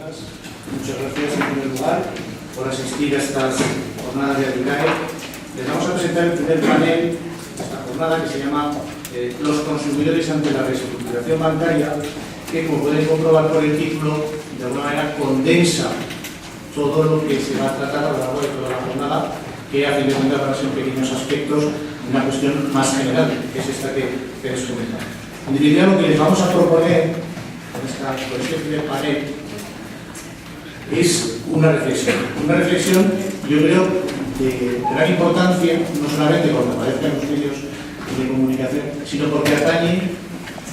buenas. Muchas gracias en primer lugar por asistir a estas jornadas de ADICAE. Les vamos a presentar el primer panel de esta jornada que se llama Los consumidores ante la reestructuración bancaria, que, como pueden comprobar por el título, de alguna manera condensa todo lo que se va a tratar a lo largo de toda la jornada, que a fin de cuentas van a ser pequeños aspectos de una cuestión más general, que es esta que les comentaba. En definitiva, lo que les vamos a proponer con este primer panel es una reflexión, yo creo, de gran importancia, no solamente porque aparezca en los medios de comunicación, sino porque atañe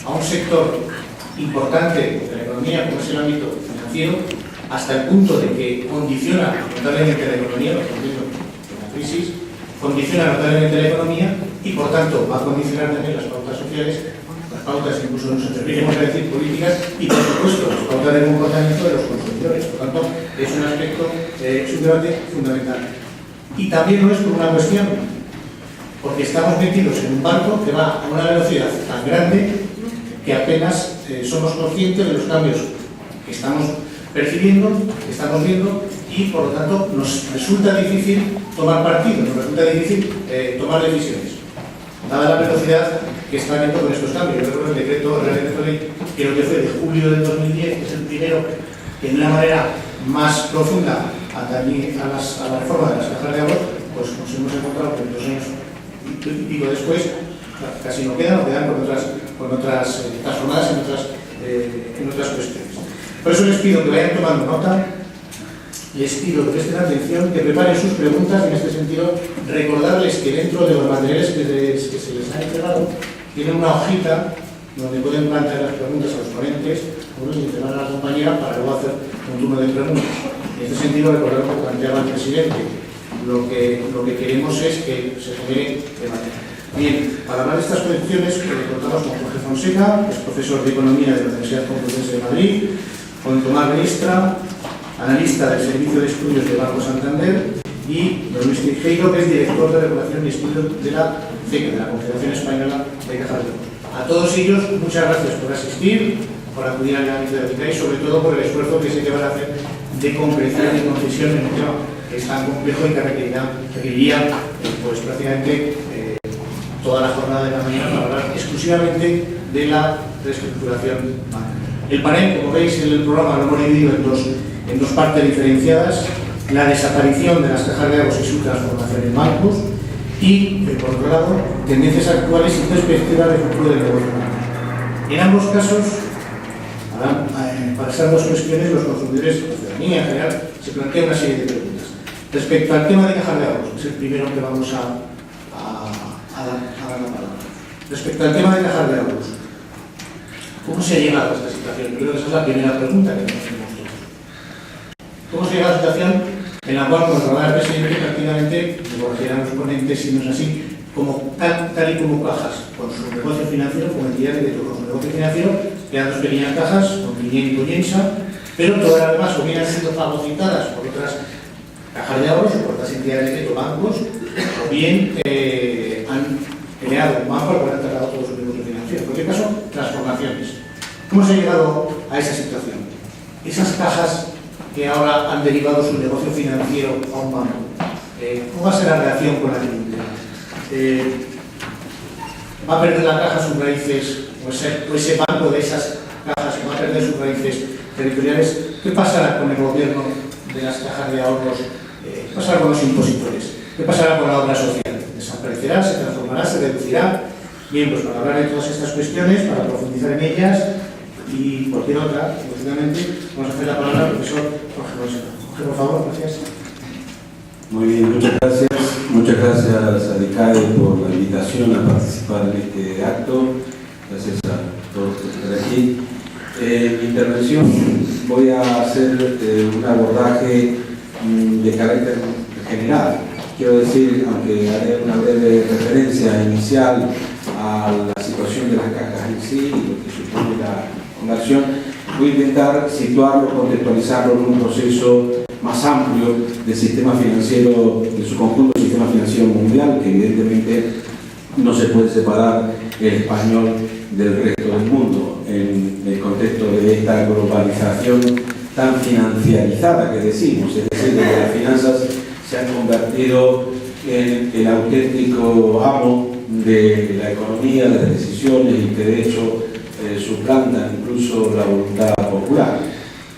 a un sector importante de la economía, como es el ámbito financiero, hasta el punto de que condiciona notablemente la economía, lo que de la crisis, condiciona notablemente la economía y, por tanto, va a condicionar también las pautas sociales, las pautas, incluso nos atreveríamos a decir, políticas y, por supuesto, las pautas de comportamiento de los consumidores. Por tanto, es un aspecto, es un debate fundamental. Y también no es por una cuestión, porque estamos metidos en un barco que va a una velocidad tan grande que apenas somos conscientes de los cambios que estamos percibiendo, que estamos viendo, y por lo tanto nos resulta difícil tomar partido, nos resulta difícil tomar decisiones, dada la velocidad que está habiendo con estos cambios. Yo recuerdo el decreto ley, creo que fue de julio del 2010, que es el primero que de una manera más profunda atañe a la reforma de las cajas de ahorro, pues nos hemos encontrado que 2 años y pico después casi no quedan con otras transformadas en otras cuestiones. Por eso les pido que vayan tomando nota, les pido que presten atención, que preparen sus preguntas, y en este sentido recordarles que dentro de los materiales que se les ha entregado tienen una hojita donde pueden plantear las preguntas a los ponentes y entregar a la compañera para luego hacer un turno de preguntas. En este sentido, recordar lo que planteaba el presidente. Lo que queremos es que se genere debate. Bien, para hablar de estas cuestiones, contamos con Jorge Fonseca, que es profesor de Economía de la Universidad Complutense de Madrid, con Tomás Ministra, analista del Servicio de Estudios de Banco Santander, y don Luis Teijeiro, que es director de Regulación y Estudios de la CECA, de la Confederación Española de Cajas de Ahorro. A todos ellos, muchas gracias por asistir, por acudir al ámbito de ADICAE y sobre todo por el esfuerzo que sé que van a hacer de concreción y concisión en un tema que es tan complejo y que requeriría pues prácticamente toda la jornada de la mañana para hablar exclusivamente de la reestructuración bancaria. El panel, como veis en el programa, lo hemos dividido en dos partes diferenciadas: la desaparición de las cajas de ahorros y su transformación en bancos, y, por otro lado, tendencias actuales y perspectivas de futuro del negocio bancario. En ambos casos, para esas dos cuestiones, los consumidores, la ciudadanía en general, se plantean una serie de preguntas. Respecto al tema de cajas de ahorros, que es el primero que vamos a dar la palabra. Respecto al tema de cajas de ahorros, ¿cómo se ha llegado a esta situación? Yo creo que esa es la primera pregunta que nos hacemos todos. ¿Cómo se ha llegado a la situación en la cual, como el presidente, prácticamente, me corregirán los ponentes si no es así, como tal y como cajas, con su negocio financiero, como entidades de todo su negocio financiero, quedan 2 pequeñas cajas, con Quiñén y Coyensa, pero todas las demás o bien han sido fagocitadas por otras cajas de ahorros o por otras entidades de bancos, o bien han creado un banco al cual han trasladado todo su negocio financiero. En cualquier caso, transformaciones. ¿Cómo se ha llegado a esa situación? Esas cajas que ahora han derivado su negocio financiero a un banco, ¿cómo va a ser la relación con la clientela? ¿Va a perder la caja sus raíces, o ese banco de esas cajas va a perder sus raíces territoriales? ¿Qué pasará con el gobierno de las cajas de ahorros? ¿Qué pasará con los impositores? ¿Qué pasará con la obra social? ¿Desaparecerá, se transformará, se reducirá? Bien, pues para hablar de todas estas cuestiones, para profundizar en ellas y cualquier otra, lógicamente, vamos a hacer la palabra al profesor Jorge Fonseca. Jorge, por favor, gracias. Muy bien, muchas gracias. Muchas gracias a ADICAE por la invitación a participar en este acto. Gracias a todos por estar aquí. En mi intervención voy a hacer un abordaje de carácter general. Quiero decir, aunque haré una breve referencia inicial a la situación de las cajas en sí y lo que supone la fundación, voy a intentar situarlo, contextualizarlo en un proceso más amplio del sistema financiero, de su conjunto sistema financiero mundial, que evidentemente no se puede separar el español del resto del mundo en el contexto de esta globalización tan financiarizada que decimos, es decir, que las finanzas se han convertido en el auténtico amo de la economía, de las decisiones y que de hecho suplantan incluso la voluntad popular.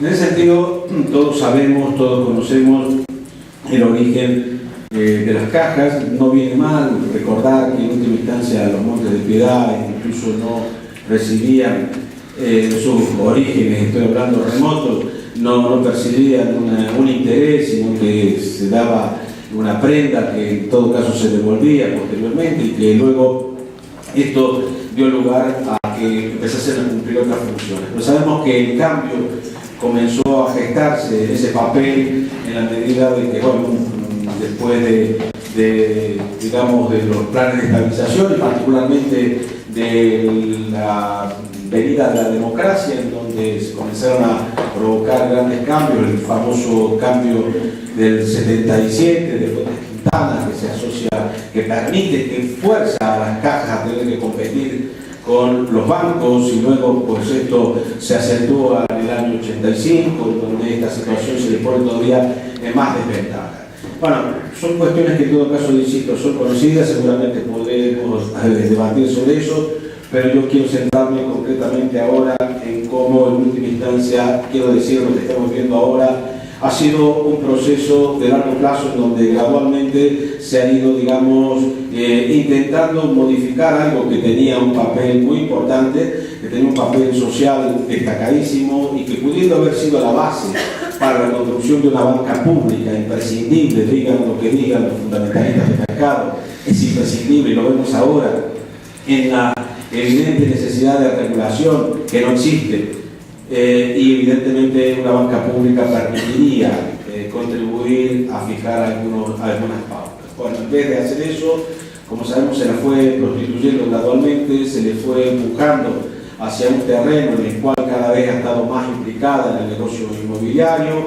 En ese sentido, todos sabemos, todos conocemos el origen de las cajas. No viene mal recordar que en última instancia los Montes de Piedad incluso no recibían sus orígenes, estoy hablando remotos, no percibían un interés, sino que se daba una prenda que en todo caso se devolvía posteriormente y que luego esto dio lugar a que empezasen a cumplir otras funciones. Pero sabemos que el cambio comenzó a gestarse ese papel en la medida de que, bueno, después digamos, de los planes de estabilización y particularmente de la venida de la democracia, en donde se comenzaron a provocar grandes cambios, el famoso cambio del 77 de Fuentes Quintana, que se asocia, que permite, que fuerza a las cajas a tener que competir con los bancos, y luego pues esto se acentúa en el año 85, donde esta situación se le pone todavía en más desventaja. Bueno, son cuestiones que en todo caso, insisto, son conocidas, seguramente podremos debatir sobre eso, pero yo quiero centrarme concretamente ahora en cómo, en última instancia, quiero decir, lo que estamos viendo ahora ha sido un proceso de largo plazo en donde gradualmente se ha ido, digamos, intentando modificar algo que tenía un papel muy importante, que tenía un papel social destacadísimo y que, pudiendo haber sido la base para la construcción de una banca pública imprescindible, digan lo que digan los fundamentalistas del mercado, es imprescindible, y lo vemos ahora en la evidente necesidad de regulación que no existe, y evidentemente una banca pública permitiría contribuir a fijar algunas pautas. Bueno, en vez de hacer eso, como sabemos, se la fue prostituyendo gradualmente, se le fue empujando hacia un terreno en el cual cada vez ha estado más implicada en el negocio inmobiliario,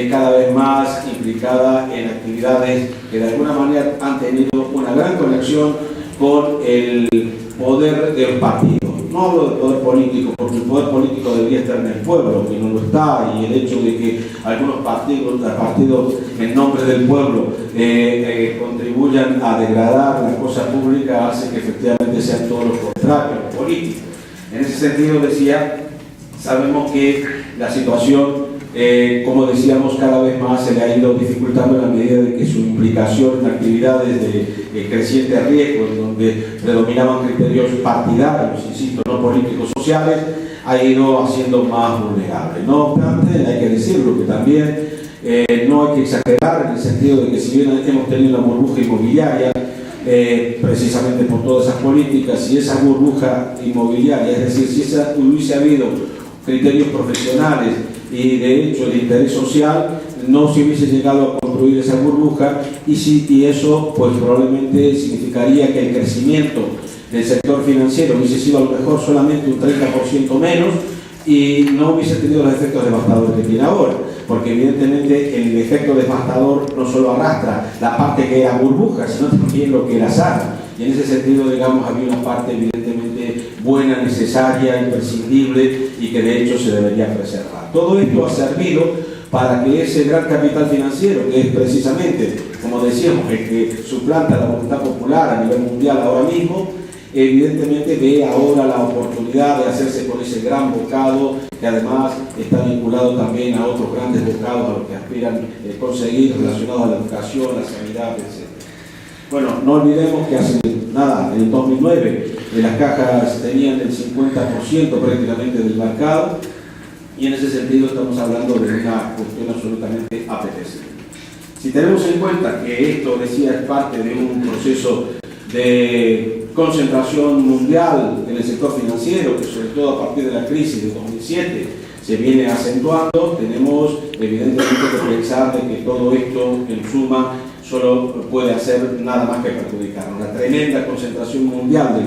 cada vez más implicada en actividades que de alguna manera han tenido una gran conexión con el poder de los partidos. No hablo del poder político, porque el poder político debería estar en el pueblo, que no lo está, y el hecho de que algunos partidos en nombre del pueblo contribuyan a degradar la cosa pública hace que efectivamente sean todos los contrarios, los políticos. En ese sentido, decía, sabemos que la situación, como decíamos, cada vez más se le ha ido dificultando en la medida de que su implicación en actividades de creciente riesgo, en donde predominaban criterios partidarios, insisto, no políticos sociales, ha ido haciendo más vulnerable. No obstante, hay que decirlo que también no hay que exagerar en el sentido de que, si bien hemos tenido una burbuja inmobiliaria, precisamente por todas esas políticas, y esa burbuja inmobiliaria, es decir, si hubiese habido criterios profesionales y de hecho de interés social, no se hubiese llegado a construir esa burbuja, y eso pues probablemente significaría que el crecimiento del sector financiero hubiese sido a lo mejor solamente un 30% menos y no hubiese tenido los efectos devastadores que tiene ahora, porque evidentemente el efecto devastador no solo arrastra la parte que era burbuja, sino también lo que era sano, y en ese sentido, digamos, había una parte evidentemente buena, necesaria, imprescindible, y que de hecho se debería preservar. Todo esto ha servido para que ese gran capital financiero, que es precisamente, como decíamos, el que suplanta la voluntad popular a nivel mundial ahora mismo, evidentemente ve ahora la oportunidad de hacerse con ese gran bocado, que además está vinculado también a otros grandes bocados a los que aspiran conseguir, relacionados a la educación, la sanidad, etc. Bueno, no olvidemos que hace nada, en el 2009, las cajas tenían el 50% prácticamente del mercado, y en ese sentido estamos hablando de una cuestión absolutamente apetecible. Si tenemos en cuenta que esto, decía, es parte de un proceso de concentración mundial en el sector financiero, que sobre todo a partir de la crisis de 2007 se viene acentuando, tenemos evidentemente que pensar de que todo esto en suma solo puede hacer nada más que perjudicar. Una tremenda concentración mundial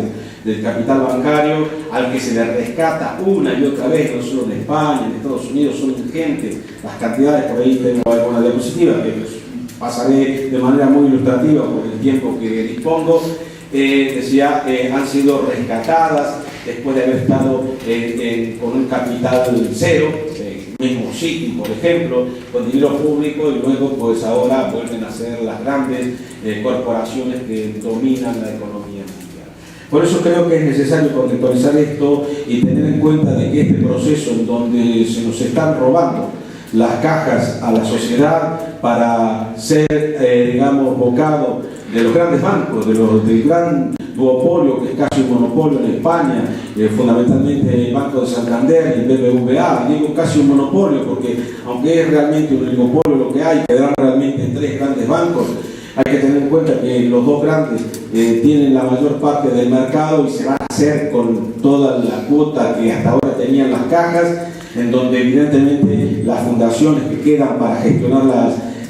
del capital bancario, al que se le rescata una y otra vez, no solo en España, en Estados Unidos, son ingentes las cantidades. Por ahí tengo alguna diapositiva que pasaré de manera muy ilustrativa por el tiempo que dispongo. Decía, han sido rescatadas después de haber estado con un capital cero, mismo Citi, por ejemplo, con dinero público, y luego pues ahora vuelven a ser las grandes corporaciones que dominan la economía mundial. Por eso creo que es necesario contextualizar esto y tener en cuenta de que este proceso en donde se nos están robando las cajas a la sociedad para ser, digamos, bocado de los grandes bancos, del gran duopolio que es casi un monopolio en España, fundamentalmente el Banco de Santander y el BBVA. Digo casi un monopolio porque aunque es realmente un oligopolio lo que hay, quedan realmente tres grandes bancos. Hay que tener en cuenta que los dos grandes tienen la mayor parte del mercado y se van a hacer con toda la cuota que hasta ahora tenían las cajas, en donde evidentemente las fundaciones que quedan para gestionar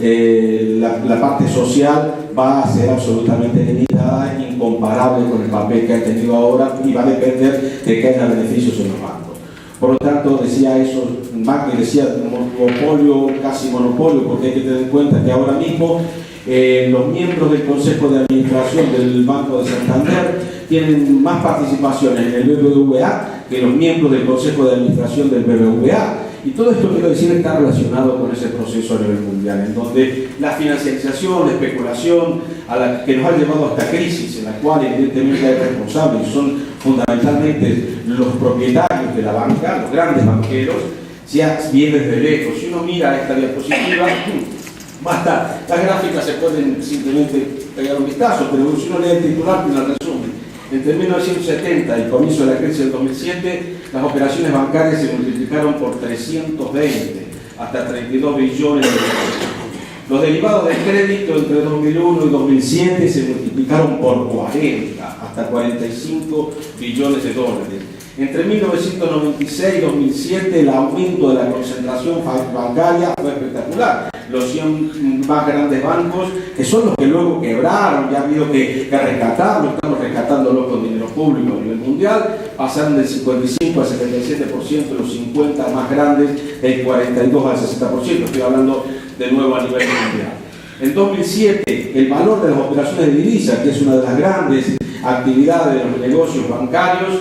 la parte social va a ser absolutamente limitada, incomparable con el papel que ha tenido ahora, y va a depender de que haya beneficios en los bancos. Por lo tanto, decía eso, Macri decía monopolio, casi monopolio, porque hay que tener en cuenta que ahora mismo los miembros del Consejo de Administración del Banco de Santander tienen más participaciones en el BBVA que los miembros del Consejo de Administración del BBVA. Y todo esto, quiero decir, está relacionado con ese proceso a nivel mundial, en donde la financiarización, la especulación que nos ha llevado a esta crisis, en la cual evidentemente hay responsables, son fundamentalmente los propietarios de la banca, los grandes banqueros, ya viene desde lejos. Si uno mira esta diapositiva, basta, las gráficas se pueden simplemente pegar un vistazo, pero si uno lee el titular, tiene el resumen. Entre 1970 y el comienzo de la crisis del 2007, las operaciones bancarias se multiplicaron por 320, hasta 32 billones de dólares. Los derivados del crédito entre 2001 y 2007 se multiplicaron por 40, hasta 45 billones de dólares. Entre 1996 y 2007 el aumento de la concentración bancaria fue espectacular. Los 100 más grandes bancos, que son los que luego quebraron, ya ha habido que rescatarlos, estamos rescatándolos con dinero público a nivel mundial, pasaron del 55 al 77%, los 50 más grandes del 42 al 60%, estoy hablando de nuevo a nivel mundial. En 2007, el valor de las operaciones de divisa, que es una de las grandes actividades de los negocios bancarios,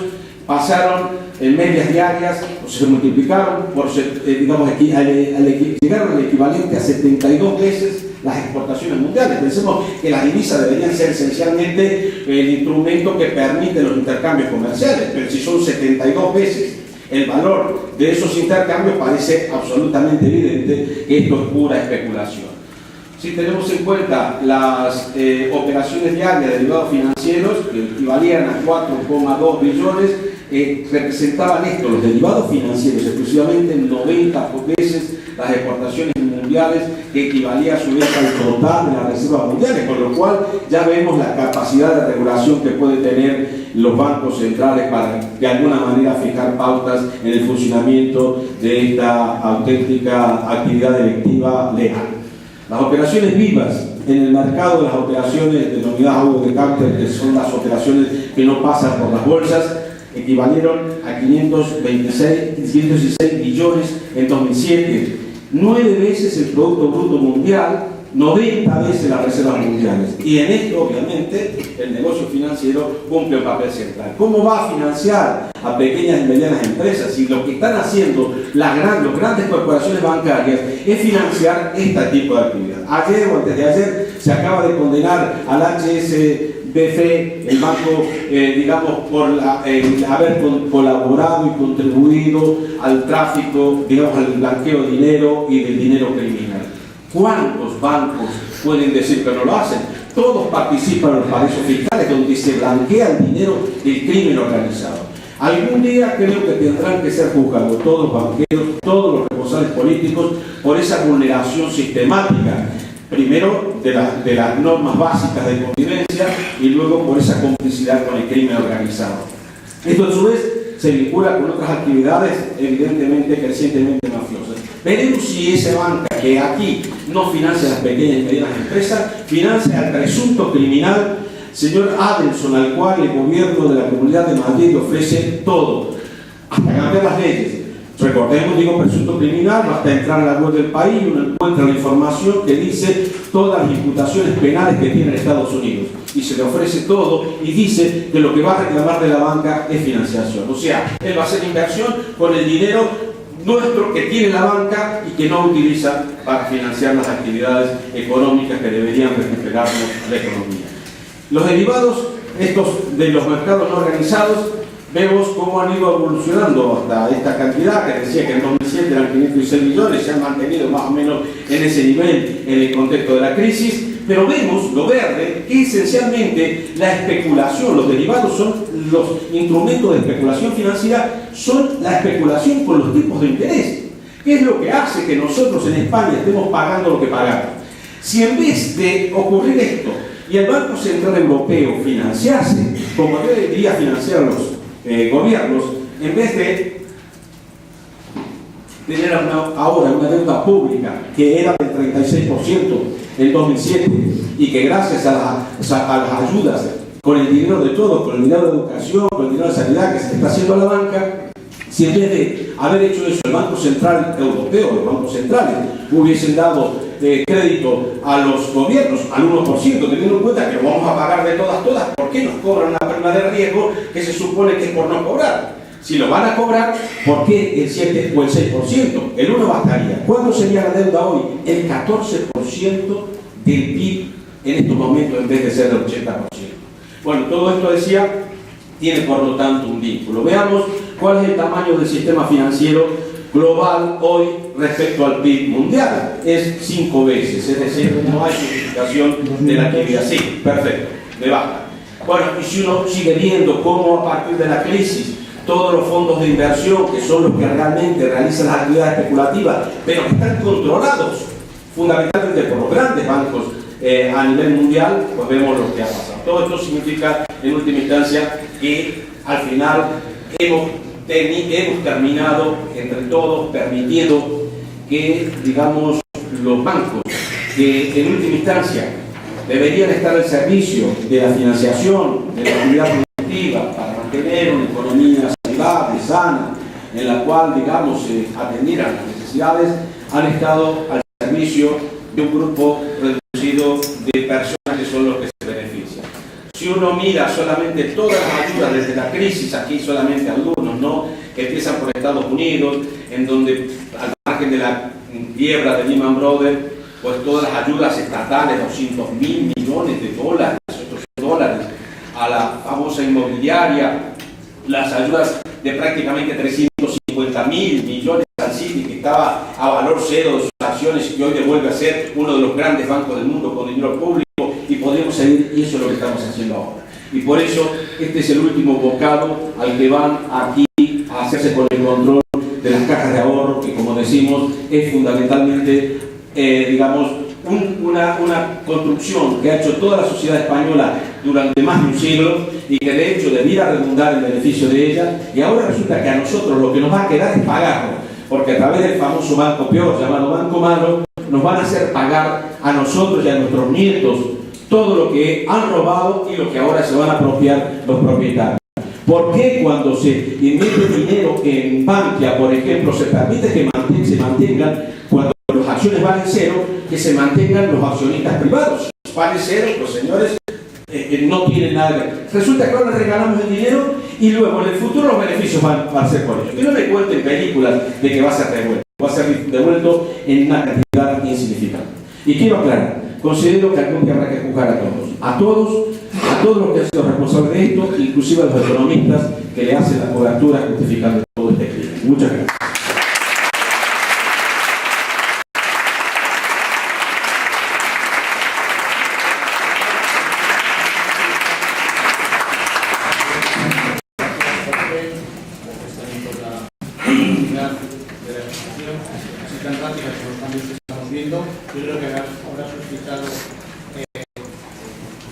pasaron en medias diarias, o se multiplicaron por, digamos, llegaron al equivalente a 72 veces las exportaciones mundiales. Pensemos que las divisas deberían ser esencialmente el instrumento que permite los intercambios comerciales, pero si son 72 veces el valor de esos intercambios, parece absolutamente evidente que esto es pura especulación. Si tenemos en cuenta las operaciones diarias de derivados financieros, que equivalían a 4,2 billones, representaban esto, los derivados financieros, exclusivamente 90 veces las exportaciones mundiales, que equivalía a su vez al total de las reservas mundiales, con lo cual ya vemos la capacidad de regulación que pueden tener los bancos centrales para de alguna manera fijar pautas en el funcionamiento de esta auténtica actividad delictiva legal. Las operaciones vivas en el mercado, las operaciones denominadas over the counter, que son las operaciones que no pasan por las bolsas, equivalieron a 516 billones en 2007, 9 veces el Producto Bruto Mundial, 90 veces las reservas mundiales. Y en esto, obviamente, el negocio financiero cumple un papel central. ¿Cómo va a financiar a pequeñas y medianas empresas si lo que están haciendo las grandes corporaciones bancarias es financiar este tipo de actividad? Ayer o antes de ayer se acaba de condenar al HSBC, el banco, digamos, por haber colaborado y contribuido al tráfico, digamos, al blanqueo de dinero y del dinero criminal. ¿Cuántos bancos pueden decir que no lo hacen? Todos participan en los paraísos fiscales donde se blanquea el dinero del crimen organizado. Algún día creo que tendrán que ser juzgados todos los banqueros, todos los responsables políticos por esa vulneración sistemática, primero de las normas básicas de convivencia y luego por esa complicidad con el crimen organizado. Esto a su vez se vincula con otras actividades evidentemente crecientemente mafiosas. Veremos si esa banca que aquí no financia a las pequeñas y medianas empresas, financia al presunto criminal señor Adelson, al cual el gobierno de la Comunidad de Madrid le ofrece todo, hasta cambiar las leyes. Recordemos, digo, presunto criminal, basta entrar a la web del país y uno encuentra la información que dice todas las imputaciones penales que tiene Estados Unidos. Y se le ofrece todo y dice que lo que va a reclamar de la banca es financiación. O sea, él va a hacer inversión con el dinero nuestro que tiene la banca y que no utiliza para financiar las actividades económicas que deberían reflejarnos la economía. Los derivados estos de los mercados no organizados, vemos cómo han ido evolucionando hasta esta cantidad, que decía que en 2007 eran 506 millones, se han mantenido más o menos en ese nivel en el contexto de la crisis, pero vemos lo verde, que esencialmente la especulación, los derivados son los instrumentos de especulación financiera, son la especulación con los tipos de interés. ¿Qué es lo que hace que nosotros en España estemos pagando lo que pagamos? Si en vez de ocurrir esto, y el Banco Central Europeo financiarse, como debería financiar los gobiernos, en vez de tener ahora una deuda pública que era del 36% en 2007 y que gracias a las ayudas, con el dinero de todos, con el dinero de educación, con el dinero de sanidad que se está haciendo a la banca, si en vez de haber hecho eso el Banco Central Europeo, los bancos centrales, hubiesen dado crédito a los gobiernos al 1%, teniendo en cuenta que lo vamos a pagar de todas, ¿por qué nos cobran una prima de riesgo que se supone que es por no cobrar? Si lo van a cobrar, ¿por qué el 7 o el 6%? El 1 bastaría. ¿Cuánto sería la deuda hoy? El 14% del PIB en estos momentos en vez de ser el 80%. Bueno, todo esto decía, tiene por lo tanto un vínculo. Veamos cuál es el tamaño del sistema financiero global hoy respecto al PIB mundial. Es 5 veces, es decir, no hay justificación de la actividad. Sí, perfecto, me basta. Bueno, y si uno sigue viendo cómo a partir de la crisis todos los fondos de inversión, que son los que realmente realizan las actividades especulativas, pero que están controlados fundamentalmente por los grandes bancos a nivel mundial, pues vemos lo que ha pasado. Todo esto significa, en última instancia, que al final hemos terminado entre todos permitiendo que, digamos, los bancos, que en última instancia deberían estar al servicio de la financiación de la actividad productiva para mantener una economía saludable, sana, en la cual, digamos, atendieran las necesidades, han estado al servicio de un grupo reducido de personas que son los que se benefician. Si uno mira solamente todas las ayudas desde la crisis, aquí solamente algunos, ¿no?, que empiezan por Estados Unidos, en donde al margen de la quiebra de Lehman Brothers, pues todas las ayudas estatales, 200.000 millones de dólares, 800 dólares, a la famosa inmobiliaria, las ayudas de prácticamente 350.000 millones al Citi, que estaba a valor cero de sus acciones y que hoy devuelve a ser uno de los grandes bancos del mundo con dinero público, y podríamos seguir, y eso es lo que estamos haciendo ahora. Y por eso este es el último bocado al que van aquí a hacerse con el control de las cajas de ahorro, que, como decimos, es fundamentalmente, digamos, una construcción que ha hecho toda la sociedad española durante más de un siglo y que de hecho debiera redundar en beneficio de ella, y ahora resulta que a nosotros lo que nos va a quedar es pagarlo, porque a través del famoso banco peor, llamado Banco Malo, nos van a hacer pagar a nosotros y a nuestros nietos todo lo que han robado y lo que ahora se van a apropiar los propietarios. ¿Por qué cuando se invierte dinero en Bankia, por ejemplo, se permite que se mantengan, cuando las acciones valen cero, que se mantengan los accionistas privados? Vale cero, los señores no tienen nada. Resulta que ahora les regalamos el dinero y luego en el futuro los beneficios van a ser por ellos. Que no me cuenten películas de que va a ser devuelto. Va a ser devuelto en una cantidad insignificante. Y quiero aclarar, considero que algún día habrá que juzgar a todos los que han sido responsables de esto, inclusive a los economistas que le hacen la cobertura justificando todo este crimen. Muchas gracias. Yo creo que habrá suscitado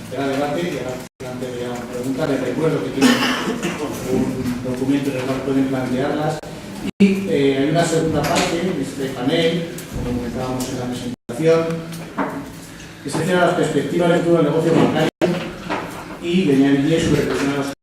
será debate y ahora plantearé una pregunta. Les recuerdo que tienen un documento en el cual pueden plantearlas. Y hay una segunda parte de este panel, como comentábamos en la presentación, que se refiere a las perspectivas del futuro del negocio bancario y le añadiría su reflexión a los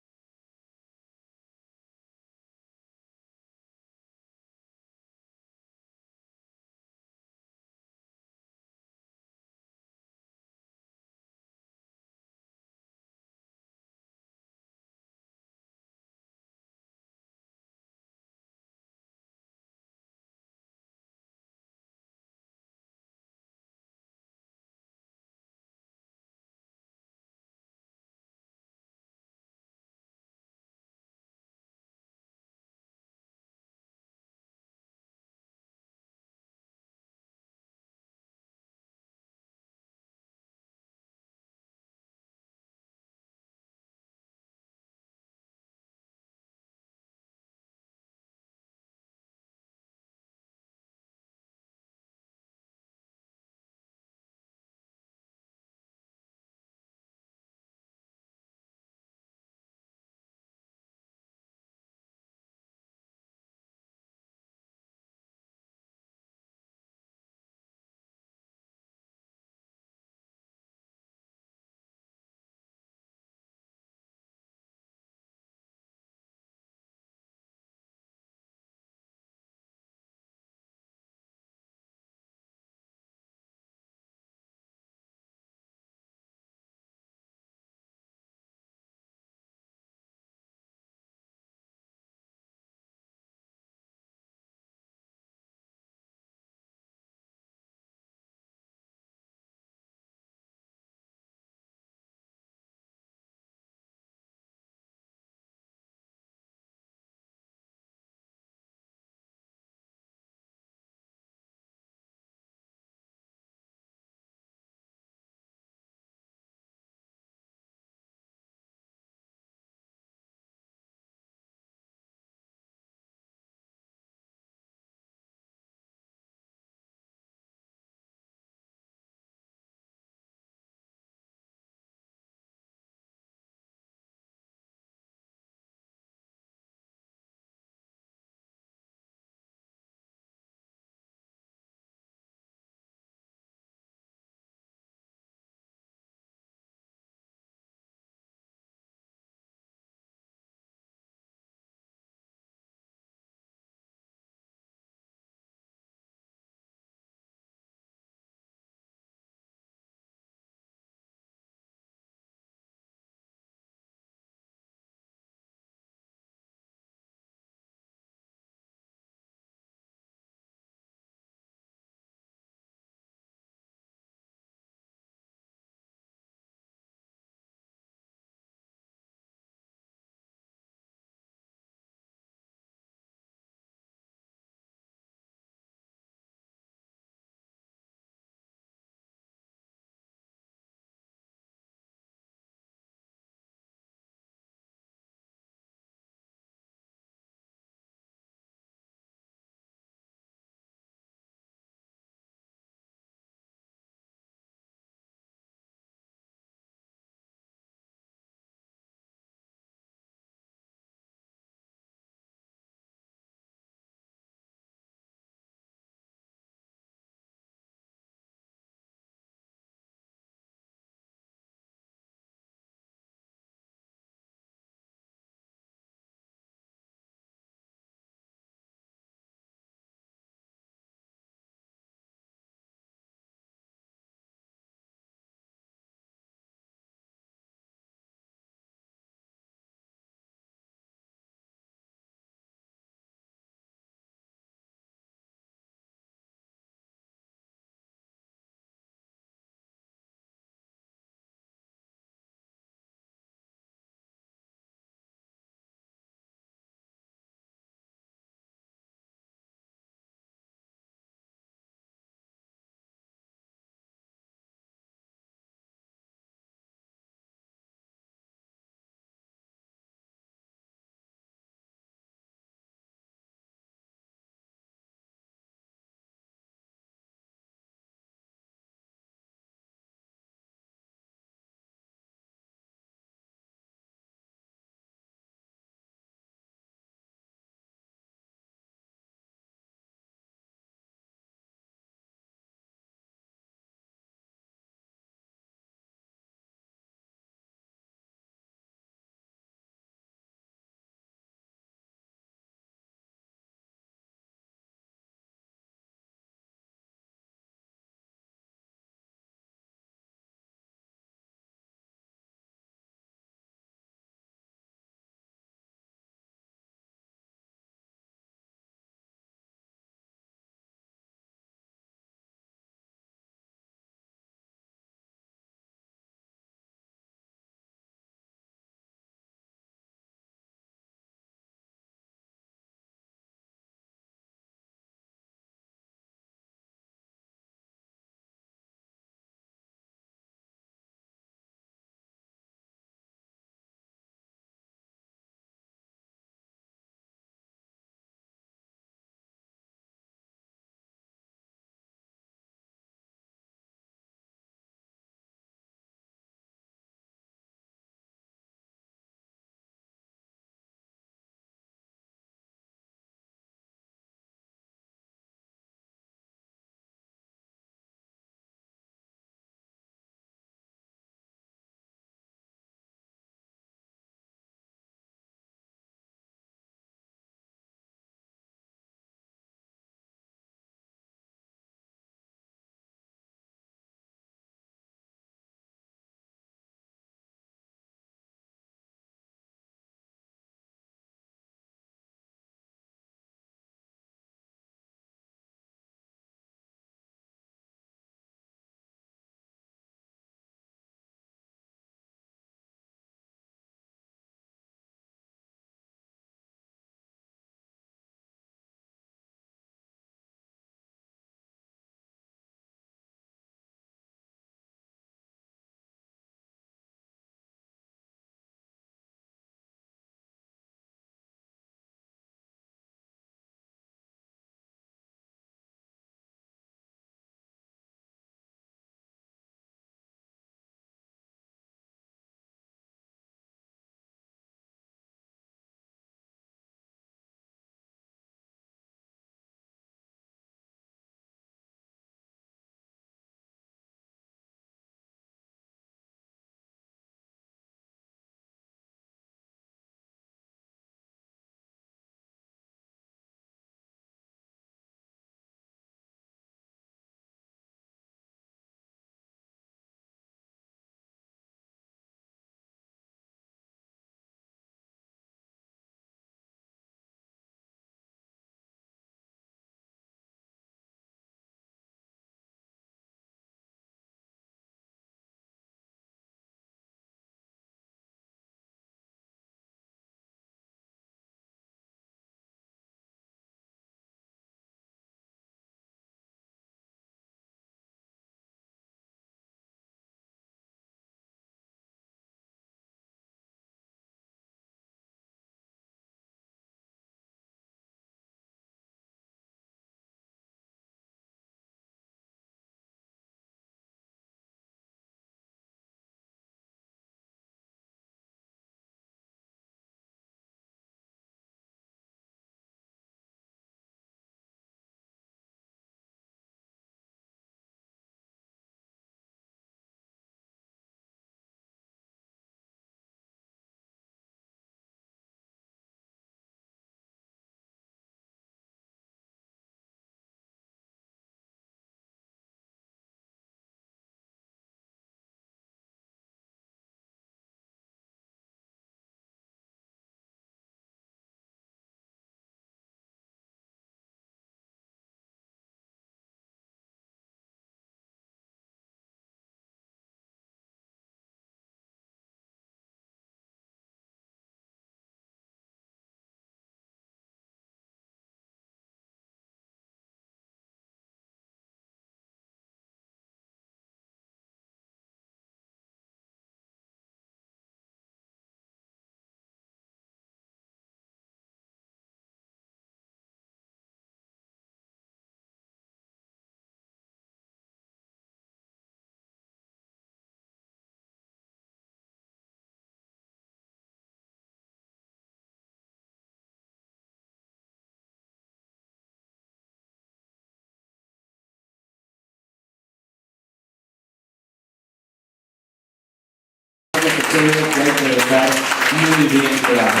que creo que hay que dejar muy bien claro.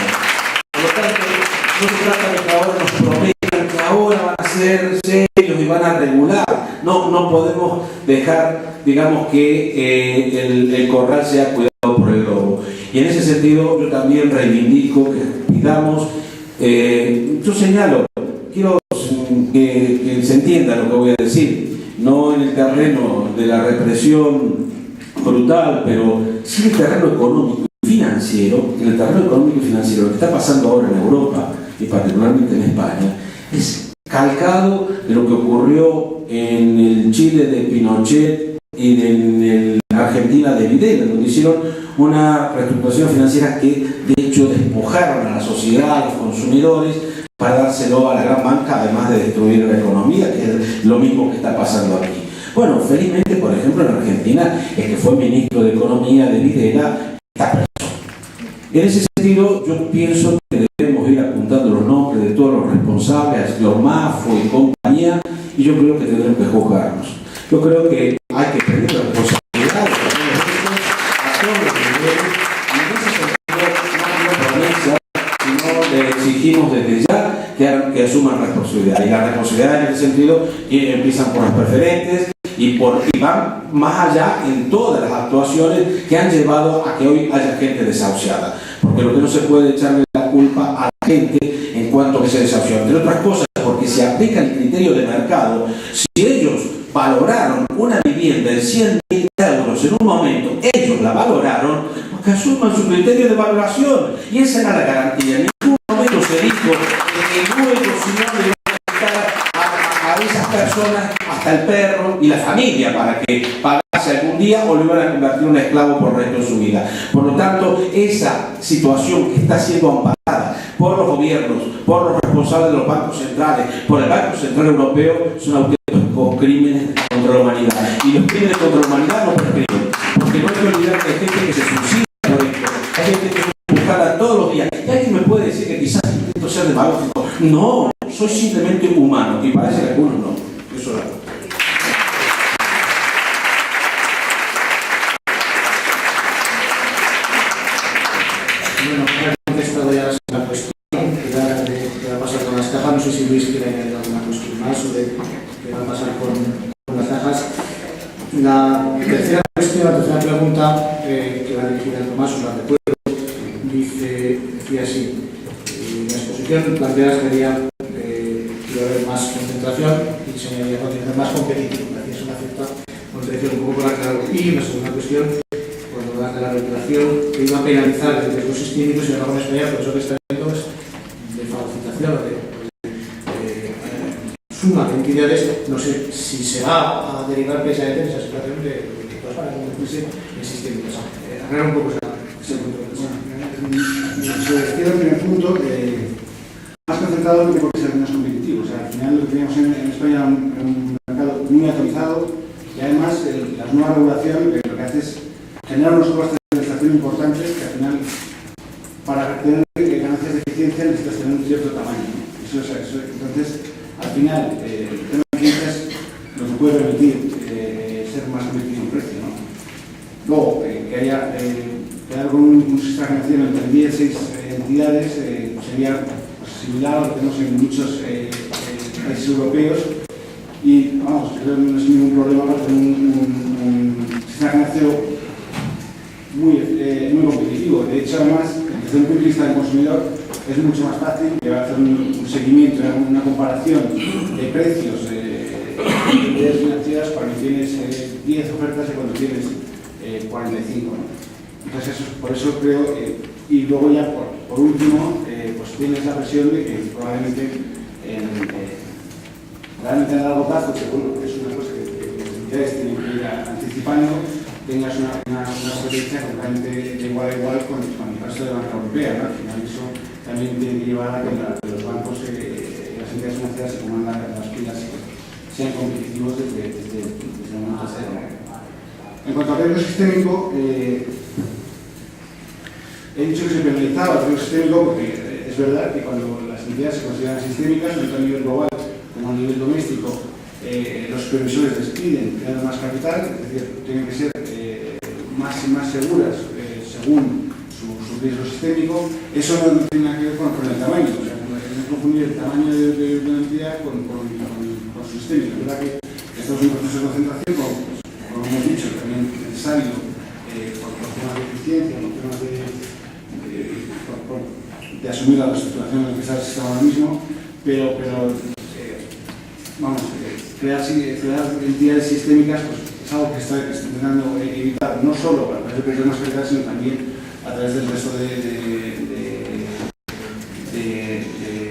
Por lo tanto, no se trata de que ahora nos prometan que ahora van a ser serios y van a regular. No podemos dejar, digamos, que el corral sea cuidado por el lobo. Y en ese sentido yo también reivindico que pidamos, yo señalo, quiero que se entienda lo que voy a decir, no en el terreno de la represión brutal, pero sí en el terreno económico y financiero. En el terreno económico y financiero, lo que está pasando ahora en Europa y particularmente en España es calcado de lo que ocurrió en el Chile de Pinochet y en la Argentina de Videla, donde hicieron una reestructuración financiera que de hecho despojaron a la sociedad, a los consumidores, para dárselo a la gran banca, además de destruir la economía, que es lo mismo que está pasando aquí. Bueno, felizmente, por ejemplo, en Argentina, el que fue ministro de Economía de Videla está preso. En ese sentido, yo pienso que debemos ir apuntando los nombres de todos los responsables, de Ormafo y compañía, y yo creo que tendremos que juzgarnos. Yo creo que hay que pedir la responsabilidad a todos los niveles, y en ese sentido, no le exigimos desde ya que asuman responsabilidad. Y las responsabilidades en ese sentido empiezan por las preferentes y van más allá en todas las actuaciones que han llevado a que hoy haya gente desahuciada. Porque lo que no se puede echarle la culpa a la gente en cuanto a que se desahució. Entre otras cosas, porque se aplica el criterio de mercado. Si ellos valoraron una vivienda en 100.000 euros en un momento, ellos la valoraron, porque asuman su criterio de valoración. Y esa era la garantía. En ningún momento se dijo que luego si no le iban a quitar a esas personas hasta el perro y la familia para que pagase algún día o lo iban a convertir en un esclavo por el resto de su vida. Por lo tanto, esa situación que está siendo amparada por los gobiernos, por los responsables de los bancos centrales, por el Banco Central Europeo, son auténticos crímenes contra la humanidad. Y los crímenes contra la humanidad no prescriben, porque no hay que olvidar que hay gente que se suicida por esto, hay gente que se busca todos los días. Y alguien me puede decir que quizás intento ser demagógico. No, soy simplemente humano, y parece que algunos no. Eso es. Bueno, he contestado ya la cuestión, que va a pasar con las cajas. No sé si Luis quiere añadir alguna cuestión más o de qué va a pasar con las cajas. La tercera cuestión, la tercera pregunta, que va dirigida a Tomás, os la recuerdo, decía así: en la exposición planteas que iba a haber más concentración y se añadía condiciones más competitivas. Gracias a una cierta contradicción un poco por aclarar. Y la segunda cuestión, cuando hablas de la regulación, que iba a penalizar el riesgo sistémico, si en España, por eso que está viendo es de fagocitación, de suma de entidades. No sé si se va a derivar precisamente en esa situación de todas para convertirse en sistémico. Aclarar un poco ese punto. Se refiere al primer punto, más concentrado no tiene por qué ser menos competitivo. O sea, al final lo que tenemos en España un mercado muy actualizado y además la nueva regulación lo que hace es generar unos costes de administración importantes que al final, para tener ganancias de eficiencia, necesitas tener un cierto tamaño, ¿no? Entonces, al final, el tema de clientes nos puede permitir ser más competitivo en precio, ¿no? Luego, que haya con un sistema financiero entre 10 y 6 entidades sería similar a lo que tenemos en muchos países europeos y, vamos, creo que no es ningún problema para tener un sistema financiero muy competitivo. De hecho, además, desde un punto de vista del consumidor, es mucho más fácil llevar a hacer un seguimiento, una comparación de precios de entidades financieras cuando tienes 10 ofertas y cuando tienes 45, ¿no? Entonces, por eso creo, y luego ya por último, pues tienes la presión de que probablemente a largo plazo, que bueno, es una cosa que las entidades tienen que ir anticipando, tengas una competencia completamente de igual a igual con el resto de la banca europea, ¿no? Al final eso también tiene que llevar a que los bancos y las entidades financieras se pongan las pilas y sean competitivos desde el momento cero. En cuanto al riesgo sistémico, he dicho que se penalizaba el riesgo sistémico porque es verdad que cuando las entidades se consideran sistémicas, tanto a nivel global como a nivel doméstico, los previsores despiden, creando más capital, es decir, tienen que ser más seguras según su riesgo sistémico. Eso no tiene nada que ver con el tamaño, o sea, no es confundir el tamaño de una entidad con su sistémico. Es verdad que esto es un proceso de concentración, como hemos dicho, también necesario por temas de eficiencia, por temas de asumir la reestructuración en la que está el sistema ahora mismo, pero crear entidades sistémicas pues, es algo que está intentando evitar, no solo a través de proyectos más calidad, sino también a través del resto de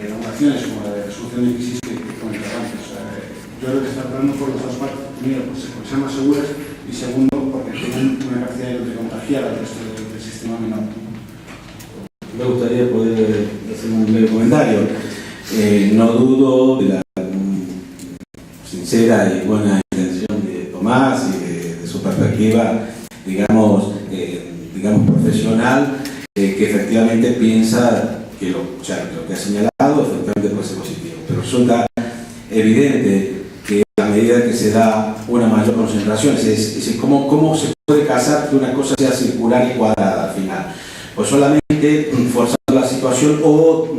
regulaciones como la de resolución de crisis que comentaba antes. O sea, yo creo que está tratando por las dos partes. Primero, porque sean más seguras y segundo, porque tienen una capacidad de contagiar al resto del sistema menor. Me gustaría poder hacer un breve comentario. No dudo de la sincera y buena intención de Tomás y de su perspectiva, digamos profesional, que efectivamente piensa que lo que ha señalado efectivamente puede ser positivo. Pero resulta evidente que a medida que se da una mayor concentración, es decir, ¿cómo se puede casar que una cosa sea circular y cuadrada al final? Pues solamente forzando la situación o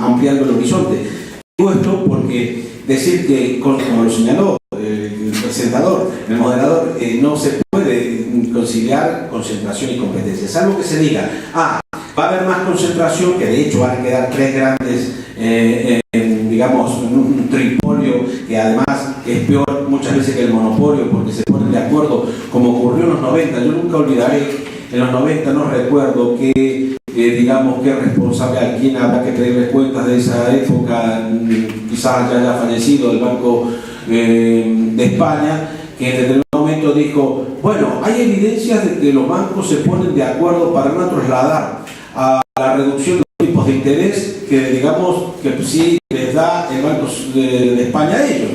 ampliando el horizonte. Digo esto porque decir que, como lo señaló el presentador, el moderador, no se puede conciliar concentración y competencia. Es algo que se diga, va a haber más concentración, que de hecho van a quedar tres grandes, un tripolio, que además es peor muchas veces que el monopolio, porque se ponen de acuerdo, como ocurrió en los 90. Yo nunca olvidaré, en los 90 no recuerdo qué responsable, a quién habrá que pedirles cuentas de esa época, quizás ya haya fallecido el Banco de España, que en determinado momento dijo, bueno, hay evidencias de que los bancos se ponen de acuerdo para no trasladar a la reducción de los tipos de interés que sí les da el Banco de España a ellos.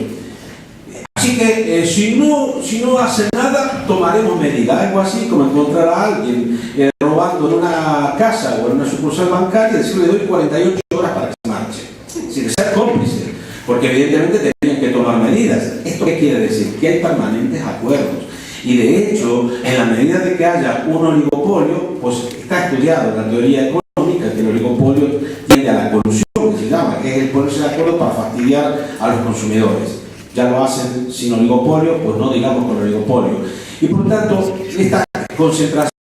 Así que si no hacen nada, tomaremos medidas. Algo así como encontrar a alguien robando en una casa o en una sucursal bancaria y decirle, le doy 48 horas para que se marche, sin ser cómplice, porque evidentemente tenían que tomar medidas. ¿Esto qué quiere decir? Que hay permanentes acuerdos. Y de hecho, en la medida de que haya un oligopolio, pues está estudiado en la teoría económica que el oligopolio tiende a la colusión, que se llama, que es el ponerse de acuerdo para fastidiar a los consumidores. Ya lo hacen sin oligopolio, pues no digamos con oligopolio. Y por lo tanto, esta concentración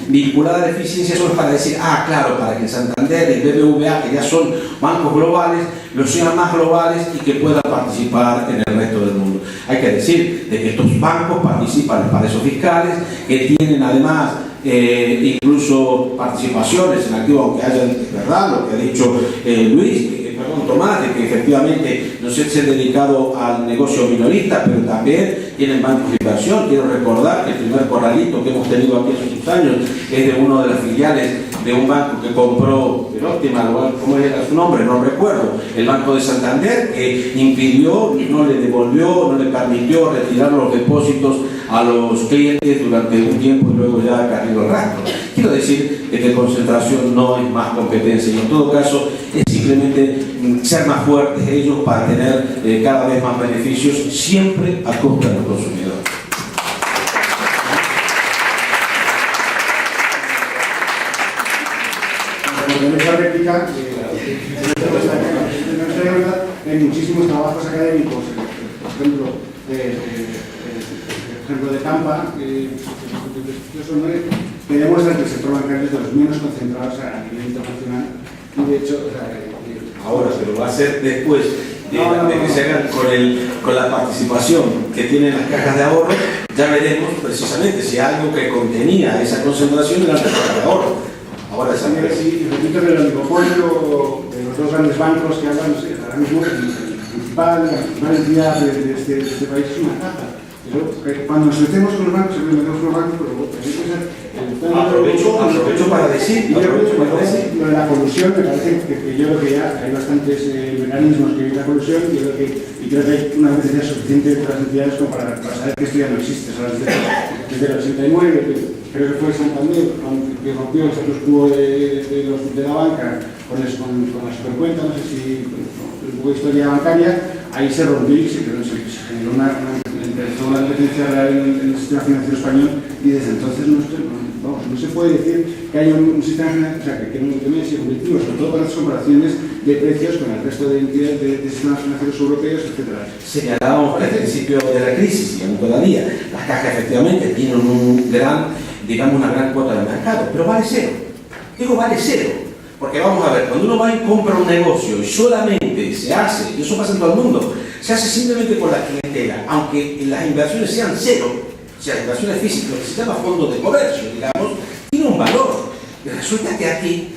vinculada a la eficiencia solo es para decir, claro, para que el Santander, el BBVA, que ya son bancos globales, los sean más globales y que puedan participar en el resto del mundo. Hay que decir de que estos bancos participan en paraísos fiscales, que tienen además incluso participaciones en activos, aunque haya, es verdad lo que ha dicho Tomás, de que efectivamente no se ha dedicado al negocio minorista, pero también tienen bancos de inversión. Quiero recordar que el primer corralito que hemos tenido aquí hace unos años es de uno de las filiales de un banco que compró, ¿cómo era su nombre? No recuerdo, el Banco de Santander, que impidió, no le devolvió, no le permitió retirar los depósitos a los clientes durante un tiempo y luego ya cargó el rastro. Quiero decir que concentración no es más competencia y en todo caso es simplemente ser más fuertes ellos para tener cada vez más beneficios, siempre a costa de los consumidores. En esa réplica, hay muchísimos trabajos académicos, por ejemplo, de Tampa, que demuestran que el sector bancario es de los menos concentrados a nivel internacional. Y de hecho, ahora se lo va a hacer después de que se hagan con la participación que tienen las cajas de ahorro. Ya veremos precisamente si algo que contenía esa concentración era la caja de ahorro. Ahora sí, repito que el oligopolio de los dos grandes bancos que hablan, ahora mismo la principal entidad de este país es una caja. Pero cuando nos metemos con los bancos, siempre metemos con los bancos, pero aprovecho para decir lo de la colusión. Me parece que yo creo que ya hay bastantes mecanismos que evitan la colusión y creo que hay una competencia suficiente de las entidades como para saber que esto ya no existe. Desde el 89, creo que fue Santander que rompió el status quo de la banca con la supercuenta, no sé si un poco de historia bancaria, ahí se rompió y se generó una competencia real en el sistema financiero español y desde entonces no vamos, no se puede decir que haya un sistema, o sea, que no haya sido competitivo, sobre todo para las comparaciones de precios con el resto de entidades de sistemas financieros europeos, etc. Señalábamos al principio de la crisis, y aún todavía, las cajas efectivamente tienen una gran cuota de mercado, pero vale cero. Digo, vale cero. Porque vamos a ver, cuando uno va y compra un negocio y solamente se hace, y eso pasa en todo el mundo, se hace simplemente con la clientela, aunque las inversiones sean cero, o sea, las inversiones físicas, que se llama fondo de comercio, digamos, tiene un valor. Y resulta que aquí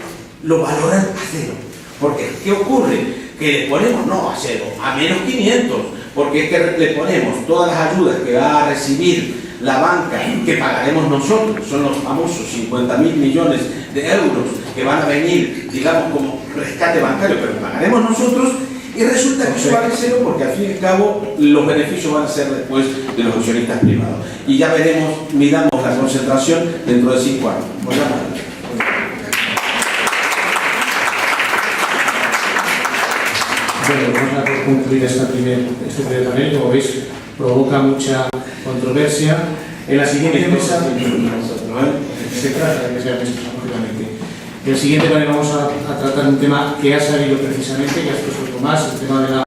lo valoran a cero. ¿Por qué? ¿Qué ocurre? Que le ponemos, no a cero, a menos 500, porque es que le ponemos todas las ayudas que va a recibir la banca, que pagaremos nosotros, son los famosos 50.000 millones de euros que van a venir, digamos, como rescate bancario, pero pagaremos nosotros, y resulta que eso vale cero porque al fin y al cabo los beneficios van a ser después de los accionistas privados. Y ya veremos, miramos la concentración dentro de 5 años. Bueno, vamos a concluir este primer panel. Como veis, provoca mucha controversia. En la siguiente mesa se trata de que sea mesa, lógicamente. En el siguiente panel vamos a tratar un tema que ha salido precisamente, que ha expuesto Tomás, el tema de la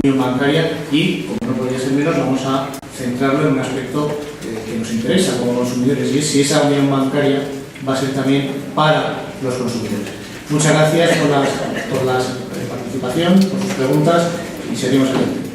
unión bancaria, y, como no podría ser menos, vamos a centrarlo en un aspecto que nos interesa como consumidores, y es si esa unión bancaria va a ser también para los consumidores. Muchas gracias por la participación, por sus preguntas, y seguimos adelante.